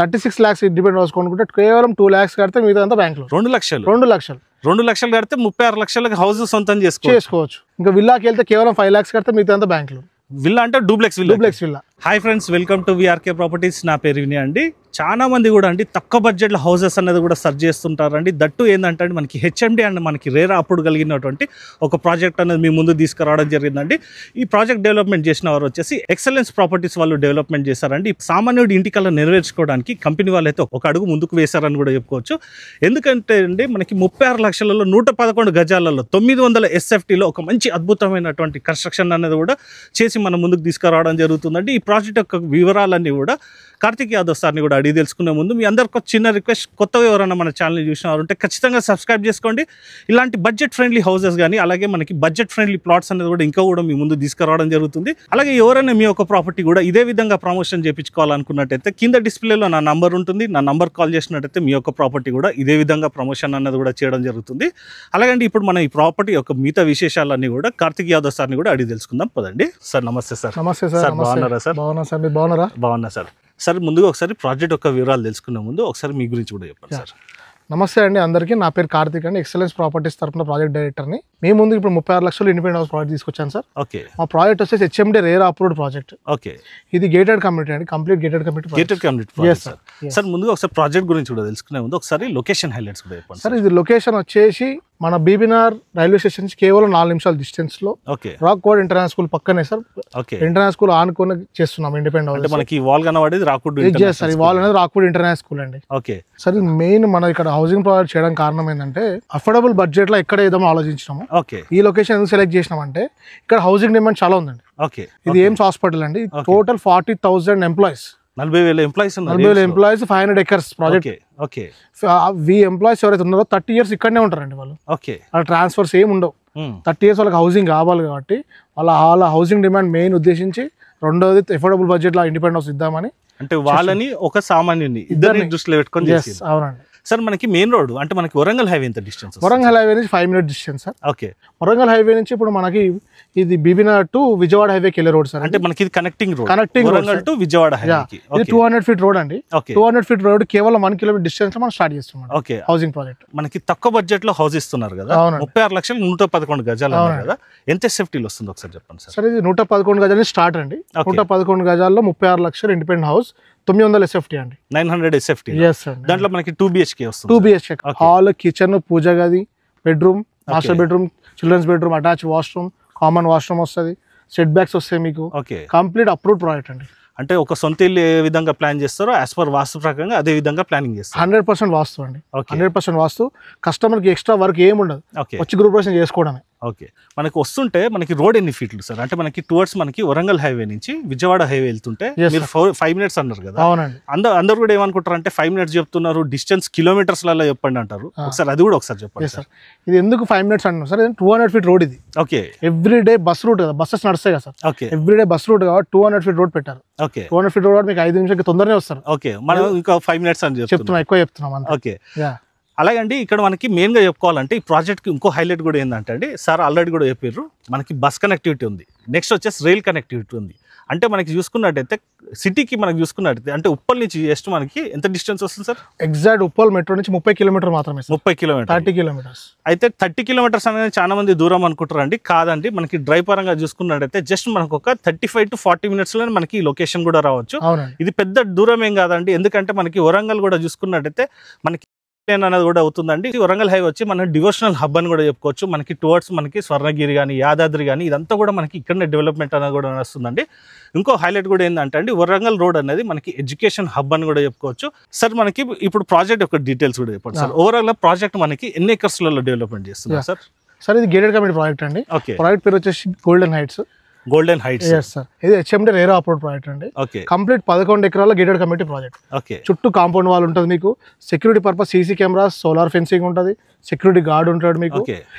36 lakhs independent house కొనుక్కుంటే కేవలం 2 lakhs కడితే మిగతా అంతా బ్యాంక్ లో 2 లక్షలు 2 లక్షలు కడితే 36 లక్షలకు హౌస్ సొంతం చేసుకోవచ్చు. ఇంకా విల్లాకి వెళ్తే కేవలం 5 lakhs కడితే మిగతా అంతా బ్యాంక్ లో. విల్లా అంటే duplex villa. Hi friends, welcome to VRK properties. నా పేరు వినయ్ అండి. చాలా మంది కూడా అండి తక్కువ బడ్జెట్లో హౌసెస్ అనేది కూడా సర్చ్ చేస్తుంటారండి. దట్టు ఏంటంటే మనకి హెచ్ఎండి అండ్ మనకి రేరా అప్పుడు కలిగినటువంటి ఒక ప్రాజెక్ట్ అనేది మీ ముందు తీసుకురావడం జరిగిందండి. ఈ ప్రాజెక్ట్ డెవలప్మెంట్ చేసిన వారు వచ్చేసి ఎక్సలెన్స్ ప్రాపర్టీస్ వాళ్ళు డెవలప్మెంట్ చేశారండి. సామాన్యుడి ఇంటికల్లా నెరవేర్చుకోవడానికి కంపెనీ వాళ్ళు అయితే ఒక అడుగు ముందుకు వేశారని కూడా చెప్పుకోవచ్చు. ఎందుకంటే అండి మనకి 36 లక్షలలో 111 గజాలలో 900 SFTలో ఒక మంచి అద్భుతమైనటువంటి కన్స్ట్రక్షన్ అనేది కూడా చేసి మన ముందుకు తీసుకురావడం జరుగుతుందండి. ఈ ప్రాజెక్ట్ యొక్క వివరాలన్నీ కూడా కార్తిక్ యాదవ్ సార్ని కూడా అడిగి తెలుసుకునే ముందు మీ అందరికీ చిన్న రిక్వెస్ట్, కొత్తగా ఎవరైనా మన ఛానల్ని చూసిన వారు ఉంటే ఖచ్చితంగా సబ్స్క్రైబ్ చేసుకోండి. ఇలాంటి బడ్జెట్ ఫ్రెండ్లీ హౌసెస్ కానీ అలాగే మనకి బడ్జెట్ ఫ్రెండ్లీ ప్లాట్స్ అనేది కూడా ఇంకా కూడా మీ ముందు తీసుకురావడం జరుగుతుంది. అలాగే ఎవరైనా మీ యొక్క ప్రాపర్టీ కూడా ఇదే విధంగా ప్రమోషన్ చేయించుకోవాలనుకున్నట్టయితే కింద డిస్ప్లేలో నా నంబర్ ఉంటుంది. నా నంబర్ కాల్ చేసినట్టయితే మీ యొక్క ప్రాపర్టీ కూడా ఇదే విధంగా ప్రమోషన్ అనేది కూడా చేయడం జరుగుతుంది. అలాగే ఇప్పుడు మనం ఈ ప్రాపర్టీ యొక్క మిగతా విశేషాలన్నీ కూడా కార్తిక్ యాదవ్ సార్ని కూడా అడిగి తెలుసుకుందాం. పదండి సార్. నమస్తే సార్. నమస్తే సార్. బాగున్నారా సార్? బాగున్నా సార్, మీరు బాగున్నారా? బాగున్నా సార్. సార్ ముందుగా ఒకసారి ప్రాజెక్ట్ యొక్క వివరాలు తెలుసుకునే ముందు ఒకసారి మీ గురించి కూడా చెప్పండి సార్. నమస్తే అండి అందరికీ. నా పేరు కార్తిక్ అండి, ఎక్సలెన్స్ ప్రాపర్టీస్ తరఫున ప్రాజెక్ట్ డైరెక్టర్ని. మీ ముందు ఇప్పుడు 36 లక్షలు ఇండిపెండెంట్ హౌస్ ప్రాజెక్ట్ తీసుకొచ్చాను సార్. ఓకే. మా ప్రాజెక్ట్ వచ్చేసి HMD RERA approved project. Okay. ఇది గేటెడ్ కమ్యూనిటీ అండి, కంప్లీట్ గేటెడ్ కమ్యూనిటీ. సార్ ముందుగా ఒకసారి ప్రాజెక్ట్ గురించి కూడా తెలుసుకునే ముందు ఒకసారి లొకేషన్ హైలైట్స్ కూడా చెప్పండి సార్. ఇది లొకేషన్ వచ్చేసి మన బీబీనార్ రైల్వే స్టేషన్ నుంచి కేవలం 4 నిమిషాల డిస్టెన్స్ లో రాక్ కోడ్ ఇంటర్నేషనల్ స్కూల్ పక్కనే సార్. ఇంటర్నేషనల్ స్కూల్ ఆనుకొని చేస్తున్నాం ఇండిపెండెంట్ హౌస్. మనకి వాల్ కనబడేది రాక్వుడ్ సార్. ఈ వాల్ అనేది రాక్వుడ్ ఇంటర్నేషనల్ స్కూల్ అండి. Okay sir. ఇది మెయిన్ మన ఇక్కడ హౌసింగ్ ప్రొవైడ్ చేయడానికి కారణం ఏంటంటే అఫోర్డబుల్ బడ్జెట్ లో ఎక్కడ ఏదో ఆలోచించినాము. ఓకే. ఈ లొకేషన్ ఎందుకు సెలెక్ట్ చేసినామంటే ఇక్కడ హౌసింగ్ డిమాండ్ చాలా ఉందండి. ఓకే. ఇది ఎయిమ్స్ హాస్పిటల్ అండి. Total 40,000 employees, 40,000 employees, 500 acres project. Okay. ఈ ఎంప్లాయీస్ ఎవరైతే ఉన్నారో 30 years ఇక్కడనే ఉంటారండి వాళ్ళు. ఓకే. వాళ్ళ ట్రాన్స్ఫర్స్ ఏమి ఉండవు. 30 years వాళ్ళకి హౌసింగ్ కావాలి కాబట్టి వాళ్ళ హౌసింగ్ డిమాండ్ మెయిన్ ఉద్దేశించి, రెండోది అఫోర్డబుల్ బడ్జెట్ లో ఇండిపెండెంట్ హౌస్ ఇద్దామని, అంటే వాళ్ళని ఒక సామాన్యుని ఇద్దరిని దృష్టిలో పెట్టుకొని. అవునండి సార్. మనకి మెయిన్ రోడ్ అంటే మనకి వరంగల్ హైవే ఎంత డిస్టెన్స్? వరంగల్ హైవే నుంచి 5 minutes distance sir. Okay. Warangal highway నుంచి ఇప్పుడు మనకి ఇది బీబీనార్ టు విజయవాడ హైవేకి వెళ్ళే రోడ్ సార్. అంటే మనకి ఇది connecting Warangal to Vijayawada highway. ఇది 200 feet రోడ్ అండి. 200 feet రోడ్ కేవలం 1 kilometer డిస్టెన్స్ లో మనం స్టార్ట్ చేస్తున్నాం. ఓకే. హౌసింగ్ ప్రాజెక్ట్ మనకి తక్కువ బడ్జెట్ లో హౌస్ ఇస్తున్నారు కదా. 36 లక్షలు 111 గజాలు కదా. ఎంత సేఫ్టీలో వస్తుంది ఒకసారి చెప్పండి సార్. సార్ ఇది 111 గజాలు స్టార్ట్ అండి. 111 గజాల్లో 36 లక్షలు ఇండిపెండెంట్ హౌస్, 900 SFT అండి. 900 SFT. దాంట్లో మనకి 2 BHK వస్తుంది. 2 BHK హాల్, కిచెన్, పూజ గది, bedroom, master bedroom, children's bedroom, attach washroom, common washroom వస్తుంది, సెట్ బ్యాక్స్ వస్తాయి మీకు. ఓకే. కంప్లీట్ అప్రూవ్డ్ ప్రాజెక్ట్ అండి. అంటే ఒక సొంత ఇల్లు ఏ విధంగా ప్లాన్ చేస్తారో యాజ్ పర్ వాస్తు ప్రకారంగా అదే విధంగా ప్లానింగ్ చేస్తారు. 100% వాస్తు అండి. 100% వాస్తు. కస్టమర్కి ఎక్స్ట్రా వర్క్ ఏమి ఉండదు, వచ్చి గృహప్రవేశం చేసుకోవడమే. ఓకే. మనకి వస్తుంటే మనకి రోడ్ ఎన్ని ఫీట్లు సార్? అంటే మనకి టువర్డ్స్ మనకి వరంగల్ హైవే నుంచి విజయవాడ హైవే వెళ్తుంటే మీరు 5 minutes అన్నారు కదా. అవునండి. అందరు కూడా ఏమనుకుంటారు అంటే 5 minutes చెప్తున్నారు, డిస్టెన్స్ కిలోమీటర్స్ లలో చెప్పండి అంటారు. ఒకసారి అది కూడా ఒకసారి చెప్పండి సార్. ఇది ఎందుకు 5 minutes అంటున్నాం సార్? 200 feet రోడ్ ఇది. Okay. Every day bus route కదా, బస్సెస్ నడుస్తాయి కదా sir. Okay. Every day bus route కాబట్టి 200 feet రోడ్ పెట్టారు. ఓకే. 200 feet రోడ్ మీకు 5 నిమిషాలకి తొందరనే వస్తారు. ఓకే. మనం ఇంకా 5 minutes అని చెప్తున్నాం, ఎక్కువ చెప్తున్నాం. ఓకే. అలాగండి ఇక్కడ మనకి మెయిన్గా చెప్పుకోవాలంటే ఈ ప్రాజెక్ట్కి ఇంకో హైలైట్ కూడా ఏంటంటే అండి, సార్ ఆల్రెడీ కూడా చెప్పారు, మనకి బస్ కనెక్టివిటీ ఉంది, నెక్స్ట్ వచ్చేసి రైల్ కనెక్టివిటీ ఉంది. అంటే మనకి చూసుకున్నట్టయితే సిటీకి మనకి చూసుకున్నట్టయితే అంటే ఉప్పల్ నుంచి జస్ట్ మనకి ఎంత డిస్టెన్స్ వస్తుంది సార్? ఎగ్జాక్ట్ ఉప్పల్ మెట్రో నుంచి 30 kilometers మాత్రమే. 30 kilometers, 30 kilometers. అయితే 30 kilometers అనేది చాలా మంది దూరం అనుకుంటారండి. కాదండి, మనకి డ్రైవ్ పరంగా చూసుకున్నట్టయితే జస్ట్ మనకు ఒక 35 to 40 minutes లో మనకి లొకేషన్ కూడా రావచ్చు. ఇది పెద్ద దూరం ఏం కాదండి. ఎందుకంటే మనకి వరంగల్ కూడా చూసుకున్నట్టయితే మనకి అనేది కూడా అవుతుందండి. వరంగల్ హైవే వచ్చి మన డివోషనల్ హబ్ అని కూడా చెప్పుకోవచ్చు. మనకి టువర్డ్స్ మనకి స్వర్ణగిరి కానీ యాదాద్రి కానీ ఇదంతా కూడా మనకి ఇక్కడనే డెవలప్మెంట్ అనేది కూడా వస్తుందండి. ఇంకో హైలైట్ కూడా ఏంటంటే అండి, వరంగల్ రోడ్ అనేది మనకి ఎడ్యుకేషన్ హబ్ అని కూడా చెప్పుకోవచ్చు. సార్ మనకి ఇప్పుడు ప్రాజెక్ట్ యొక్క డీటెయిల్స్ కూడా చెప్పండి సార్. ఓవరాల్ ప్రాజెక్ట్ మనకి ఎన్ని ఎకర్స్లలో డెవలప్మెంట్ చేస్తుంది సార్? సార్ ఇది గేటెడ్ కమ్యూనిటీ ప్రాజెక్ట్ అండి. ప్రాజెక్ట్ పేరు వచ్చేసి golden heights. Golden heights. Sir ఇది హెచ్ఎండి రేరా అప్రూవ్డ్ ప్రాజెక్ట్ అండి. Complete 11 acres gated community project. చుట్టూ కాంపౌండ్ వాల్ ఉంటుంది మీకు, security purpose CC cameras, solar fencing ఉంటుంది, సెక్యూరిటీ గార్డ్ ఉంటాడు మీకు.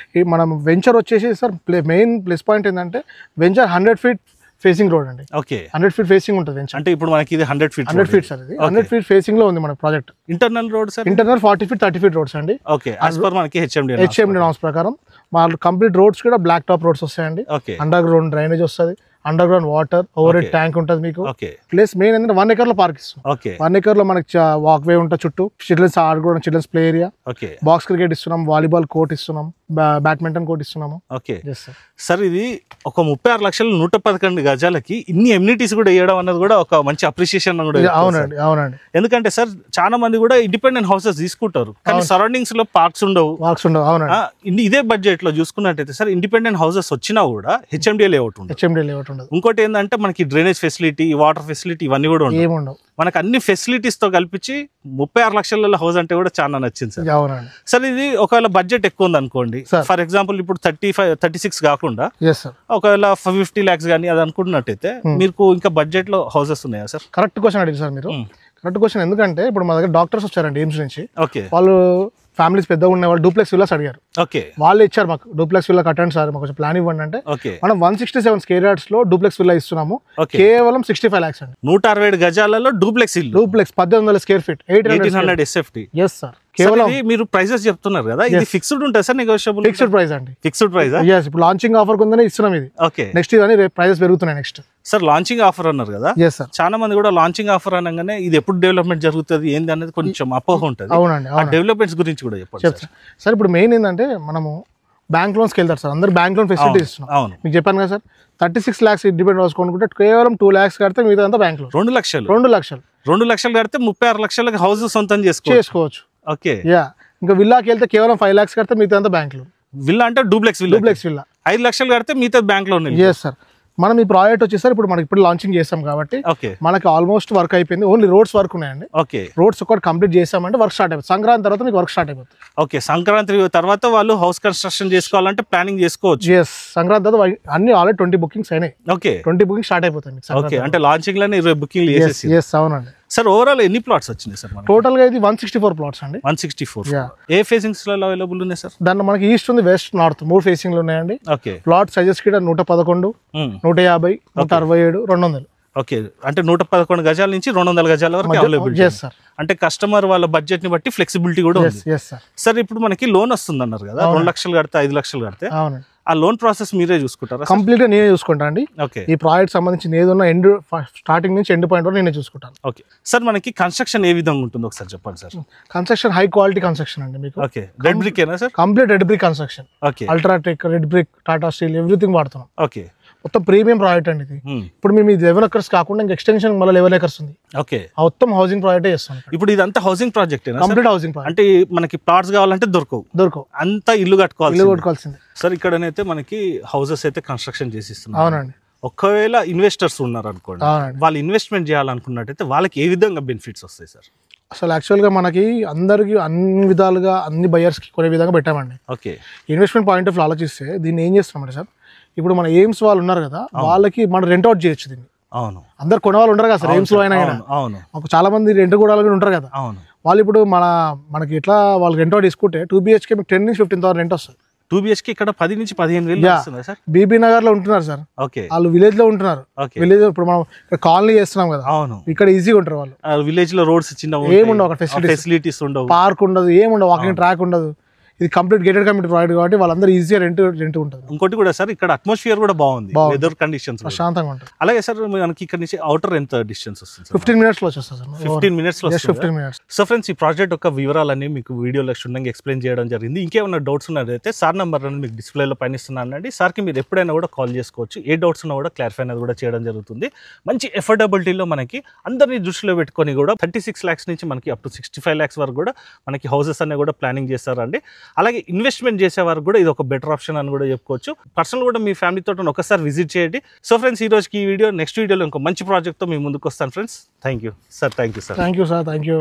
మనం వెంచర్ వచ్చేసి సార్ మెయిన్ ప్లస్ పాయింట్ ఏంటంటే వెంచర్ 100 feet ఫేసింగ్ రోడ్ అండి. 100 feet ఫేసింగ్ ఉంటుంది. అంటే ఇప్పుడు మనకి ఇది 100 feet సార్. ఇది 100 feet ఫేసింగ్ లో ఉంది మన project. Internal road sir? Internal 40 feet 30 feet roads అండి. ఓకే. యాజ్ పర్ మనకి హెచ్ఎండి నామ్స్ ప్రకారం మా కంప్లీట్ రోడ్స్ కూడా బ్లాక్ టాప్ రోడ్స్ వస్తాయండి. అండర్ గ్రౌండ్ డ్రైనేజ్ వస్తుంది, under ground water, over head tank ఉంటుంది మీకు. ప్లస్ మెయిన్ ఏంటంటే 1 acre లో పార్క్ ఇస్తాం. 1 acre లో మనకి వాక్ వే ఉంటుంది చుట్టూ, చిల్డ్రన్స్ ఆడుకోవడం, children's play area, box cricket ఇస్తున్నాం, వాలీబాల్ కోర్ట్ ఇస్తున్నాం, బ్యాడ్మింటన్ కోర్ట్ ఇస్తున్నాము. సార్ ఇది ఒక 36 లక్షలు 111 గజాలకి ఇన్ని ఎమ్యూనిటీస్ కూడా వేయడం అన్నది కూడా ఒక మంచి అప్రిషియేషన్ కూడా. అవునండి, అవునండి. ఎందుకంటే సార్ చాలా మంది కూడా ఇండిపెండెంట్ హౌసెస్ తీసుకుంటారు, కానీ సరౌండింగ్స్ లో పార్క్స్ ఉండవు. అవునండి. ఇదే బడ్జెట్ లో చూసుకున్నట్టయితే సార్ ఇండిపెండెంట్ హౌసెస్ వచ్చినా కూడా హెచ్ఎండిఏ లేఅవుట్ ఉండదు. ఇంకోటి ఏంటంటే మనకి డ్రైనేజ్ ఫెసిలిటీ, వాటర్ ఫెసిలిటీ ఇవన్నీ కూడా ఉండవు. మనకు అన్ని ఫెసిలిటీస్ తో కల్పించి 36 లక్షల హౌస్ అంటే కూడా చాలా నచ్చింది సార్. సార్ ఇది ఒకవేళ బడ్జెట్ ఎక్కువ ఉంది అనుకోండి, ఫర్ ఎగ్జాంపుల్ ఇప్పుడు 36 కాకుండా ఒకవేళ 50 lakhs కానీ అది అనుకుంటున్నట్టయితే మీకు ఇంకా బడ్జెట్ లో హౌసెస్ ఉన్నాయా సార్? కరెక్ట్ క్వశ్చన్ అడిగారు సార్ మీరు. Correct question. ఎందుకంటే ఇప్పుడు మా దగ్గర డాక్టర్స్ వచ్చారండి ఎయిమ్స్ నుంచి. వాళ్ళు ఫ్యామిలీస్ పెద్దగా ఉన్న వాళ్ళు డూప్లెక్స్ విల్లాస్ అడిగారు. వాళ్ళు ఇచ్చారు మాకు డూప్లెక్స్ విల్లా కట్టండి సార్, మాకు కొంచెం ప్లాన్ ఇవ్వండి అంటే మనం 167 square yards లో డూప్లెక్స్ విల్లా ఇస్తున్నాము, కేవలం 65 lakhs అండి. 167 గజాలలో duplex 1800 square feet, 1800 SFT. Yes sir. కేవలం మీరు ప్రైసెస్ చెప్తున్నారు కదా, ఇది ఫిక్స్డ్ ఉంటుంది సార్, నెగోషియబుల్? ఫిక్స్డ్ ప్రైస్ అండి. Fixed price. ఇప్పుడు లాంచింగ్ ఆఫర్ కుందని ఇస్తున్నాం ఇది. నెక్స్ట్ ఇవన్నీ ప్రైసెస్ పెరుగుతున్నాయి నెక్స్ట్. సార్ లాంచింగ్ ఆఫర్ అన్నారు కదా, చాలా మంది కూడా లాంచింగ్ ఆఫర్ అనగానే ఇది ఎప్పుడు డెవలప్మెంట్ జరుగుతుంది ఏంది అనేది కొంచెం అపోహ ఉంటుంది. అవునండి. ఆ డెవలప్మెంట్స్ గురించి కూడా చెప్పండి సార్. ఇప్పుడు మెయిన్ ఏంటంటే మనము బ్యాంక్ లోన్స్కి వెళ్తారు సార్, అందరు బ్యాంక్ లోన్ ఫెసిలిటీ ఇస్తున్నాం. అవును, మీకు చెప్పాను కదా సార్, 36 lakhs ఇండిపెండెంట్ హౌస్ కొనుక్కుంటే కేవలం 2 lakhs కడితే మిగతా అంతా బ్యాంక్ లో 2 లక్షలు. 2 లక్షలు కడితే 36 లక్షలకి హౌస్ సొంతం చేసుకోవచ్చు. ఇంకా విల్లాకి వెళ్తే కేవలం 5 lakhs కడితే మిగతా అంతా బ్యాంక్ లో. విల్లా అంటే డూప్లెక్స్ విల్లా 5 లక్షలు కడితే మిగతా బ్యాంక్ లో. సార్ మనం ఈ ప్రాజెక్ట్ వచ్చేసరి ఇప్పుడు మనకి ఇప్పుడు లాంచింగ్ చేస్తాం కాబట్టి మనకి ఆల్మోస్ట్ వర్క్ అయిపోయింది. ఓన్లీ రోడ్స్ వర్క్ ఉన్నాయండి. రోడ్స్ ఒకటి కంప్లీట్ చేసామంటే వర్క్ స్టార్ట్ అయిపోతుంది. సంక్రాంతి తర్వాత మీకు వర్క్ స్టార్ట్ అయిపోతుంది. సంక్రాంతి తర్వాత వాళ్ళు హౌస్ కన్స్ట్రక్షన్ చేసుకోవాలంటే ప్లానింగ్ చేసుకోవచ్చు. సంక్రాంతి తర్వాత అన్ని ఆల్రెడీ 20 bookings అయినాయి. 20 bookings స్టార్ట్ అయిపోతాయి. అంటే లాంచింగ్ లోనే 20 బుకింగ్. అవునండి సార్. ఓవరాల్ ఎన్ని ప్లాట్స్ వచ్చినాయి సార్? టోటల్ గా ఇది 164 plots అండి. 164. ఏ ఫేసింగ్స్ లో అవైలబుల్ ఉన్నాయి సార్? దాంట్లో మనకి ఈస్ట్ ఉంది, వెస్ట్, నార్త్ 3 ఫేసింగ్ లో ఉన్నాయండి. ప్లాట్ సైజెస్ కి 111, 150, 167, 200. అంటే 111 గజాల నుంచి 200 గజాల వరకు అవైలబుల్. అంటే కస్టమర్ వాళ్ళ బడ్జెట్ ని బట్టి ఫ్లెక్సిబిలిటీ కూడా ఉంది. సార్ ఇప్పుడు మనకి లోన్ వస్తుంది అన్నారు కదా, 2 లక్షలు కడితే 5 లక్షలు కడితే ఆ లోన్ ప్రాసెస్ మీరే చూసుకుంటారా? కంప్లీట్ గా నేనే చూసుకుంటా అండి. ఈ ప్రాజెక్ట్ సంబంధించి ఏదన్నా ఎండ్ స్టార్టింగ్ నుంచి ఎండ్ పాయింట్ వరకు నేనే చూసుకుంటాను. సార్ మనకి కన్స్ట్రక్షన్ ఏ విధంగా ఉంటుందో ఒకసారి చెప్పండి sir. Construction high quality construction అండి మీకు. రెడ్ బ్రిక్ ఏనా sir? Complete red brick construction. UltraTech, red brick, Tata steel everything వాడుతున్నాం. మొత్తం ప్రీమియం ప్రాజెక్ట్ అండి ఇది. ఇప్పుడు మేము 11 acres కాకుండా ఇంకా ఎక్స్టెన్షన్ మళ్ళీ 11 acres ఉంది. మొత్తం హౌసింగ్ ప్రాజెక్ట్ చేస్తాం. ఇప్పుడు ఇదంతా housing project, complete housing project. అంటే మనకి ప్లాట్స్ కావాలంటే దొరకవు, అంతా ఇల్లు కట్టుకోవాల్సిందే. సార్ ఇక్కడనైతే మనకి హౌసెస్ అయితే కన్స్ట్రక్షన్ చేసిస్తున్నాం. అవునండి. ఒకవేళ ఇన్వెస్టర్స్ ఉన్నారు అనుకోండి, వాళ్ళు ఇన్వెస్ట్మెంట్ చేయాలనుకున్నట్టయితే వాళ్ళకి ఏ విధంగా బెనిఫిట్స్ వస్తాయి సార్? అసలు యాక్చువల్గా మనకి అందరికి అన్ని విధాలుగా అన్ని బయర్స్కి కొనే విధంగా పెట్టామండి. ఇన్వెస్ట్మెంట్ పాయింట్ ఆఫ్ వ్యూ ఆలోచిస్తే దీన్ని ఏం చేస్తామంటే సార్, ఇప్పుడు మన ఎయిమ్స్ వాళ్ళు ఉన్నారు కదా, వాళ్ళకి మనం రెంట్ అవుట్ చేయొచ్చు దీన్ని. అవును, అందరు కొనే వాళ్ళు ఉంటారు కదా సార్ ఎయిమ్స్ లో అయినా. అవును, చాలా మంది రెంట్ కూడా ఉంటారు కదా. అవును, వాళ్ళు ఇప్పుడు మనకి ఎట్లా వాళ్ళు రెంట్ అవుట్ తీసుకుంటే 2 BHK 10 నుంచి 15,000 రెంట్ వస్తుంది. 2 BHK ఇక్కడ 10 నుంచి 15,000 సార్. బీబీ నగర్ లో ఉంటున్నారు సార్. వాళ్ళు విలేజ్ లో ఉంటున్నారు. విలేజ్ ఇప్పుడు మనం కాలనీ చేస్తున్నాం కదా. అవును, ఇక్కడ ఈజీగా ఉంటారు వాళ్ళు. విలేజ్ లో రోడ్స్ చిన్న ఏముండవు, అక్కడ ఫెసిలిటీస్ ఉండవు, పార్క్ ఉండదు, ఏముండవు, వాకింగ్ ట్రాక్ ఉండదు. ఇది కంప్లీట్ గేటెడ్ కమ్యూనిటీ ప్రాజెక్ట్ కాబట్టి వాళ్ళందరూ ఈజీగా రెంట్ ఉంటుంది. ఇంకోటి కూడా సార్, ఇక్కడ అట్మాస్ఫియర్ కూడా బాగుంది, వెదర్ కండిషన్స్ ప్రశాంతంగా ఉంటుంది. అలాగే సార్ మనకి ఇక్కడ నుంచి అవుటర్ ఎంత డిస్టెన్స్ వస్తుంది? 15 minutes లో వచ్చేస్తుంది సార్. 15 minutes లో. 15 minutes. సో ఫ్రెండ్స్, ఈ ప్రాజెక్ట్ యొక్క వివరాలన్నీ మీకు వీడియోలో క్షుణ్ణంగా ఎక్స్ప్లెయిన్ చేయడం జరిగింది. ఇంకేమైనా డౌట్స్ ఉన్నదైతే సార్ నెంబర్ అనేది మీకు డిస్ప్లేలో పైన ఇస్తున్నానండి. సార్కి మీరు ఎప్పుడైనా కూడా కాల్ చేసుకోవచ్చు. ఏ డౌట్స్ ఉన్నా కూడా క్లారిఫై అనేది కూడా చేయడం జరుగుతుంది. మంచి ఎఫోర్డబిలిటీలో మనకి అందరినీ దృష్టిలో పెట్టుకొని కూడా 36 lakhs నుంచి మనకి అప్ టు 65 lakhs వరకు కూడా మనకి హౌసెస్ అనే కూడా ప్లానింగ్ చేస్తారండి. అలాగే ఇన్వెస్ట్మెంట్ చేసే వారికి కూడా ఇది ఒక బెటర్ ఆప్షన్ అని కూడా చెప్పుకోవచ్చు. పర్సనల్ కూడా మీ ఫ్యామిలీ తోటి ఒకసారి విజిట్ చేయండి. సో ఫ్రెండ్స్, ఈ రోజుకి ఈ వీడియో, నెక్స్ట్ వీడియోలో ఇంకో మంచి ప్రాజెక్ట్తో మీ ముందుకు వస్తాను friends. Thank you sir. Thank you sir. Thank you sir. Thank you.